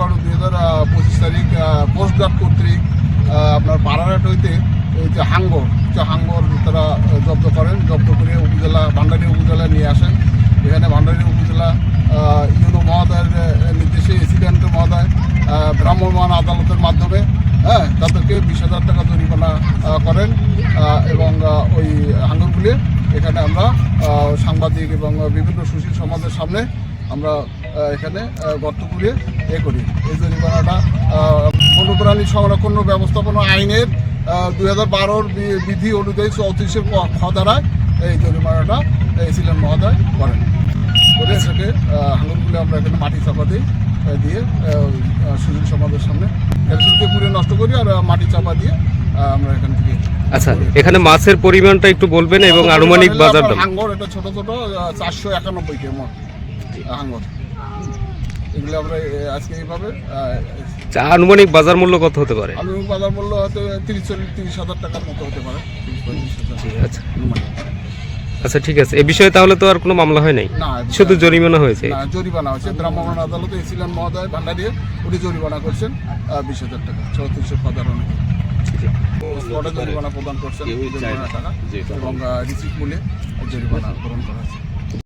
12/12/2025 তারিখ কোস্টগার্ড কর্তৃক আপনার পাড়ারহাট হইতে এই যে হাঙ্গর তারা জব্দ করেন। জব্দ করে ভান্ডারী উপজেলায় নিয়ে আসেন। এখানে ভান্ডারী উপজেলা ইউনো মহোদয়ের নির্দেশে এসিডেন্ট মহোদয় ভ্রাম্যমাণ আদালতের মাধ্যমে তাদেরকে 20,000 টাকা জরিমানা করেন এবং ওই হাঙ্গরগুলি এখানে আমরা সাংবাদিক এবং বিভিন্ন সুশীল সমাজের সামনে আমরা এখানে গর্ত করে করি। এই জরিমানাটা বন্যপ্রাণী সংরক্ষণ ও ব্যবস্থাপনা আইনের 2012 বিধি অনুযায়ী 34-এর খ ধারায় এই জরিমানাটা এসিলেন মহোদয় করেন। করে সেটাকে হাঙ্গরগুলি আমরা এখানে মাটি চাপা দিয়ে সুশীল সমাজের সামনে ক্যালসিয়ামকে পুড়ে নষ্ট করি আর মাটি চাপা দিয়ে আমরা এখান থেকে। আচ্ছা, এখানে মাছের পরিমাণটা একটু বলবেন এবং আনুমানিক বাজার দাম। হাঙ্গর এটা ছোট 491 কেমন হাঙ্গর, এগুলো আমরা আজকে এইভাবে। আনুমানিক বাজার মূল্য কত হতে পারে? আনুমানিক বাজার মূল্য হয়তো 30,000 টাকার মতো হতে পারে। আচ্ছা আচ্ছা, ঠিক আছে। এ বিষয়ে তাহলে তো আর কোনো মামলা হয় নাই, শুধু জরিমানা হয়েছে? জরিমানা হয়েছে। ভ্রাম্যমাণ আদালতে এসিলেন মহোদয় ভান্ডারী উনি জরিমানা করছেন 20,000 টাকা 34 সাধারণ জরিমানা প্রদান করছেন টাকা এবং রিসিপ্ট মূল্যে জরিমানা প্রদান করা হয়েছে।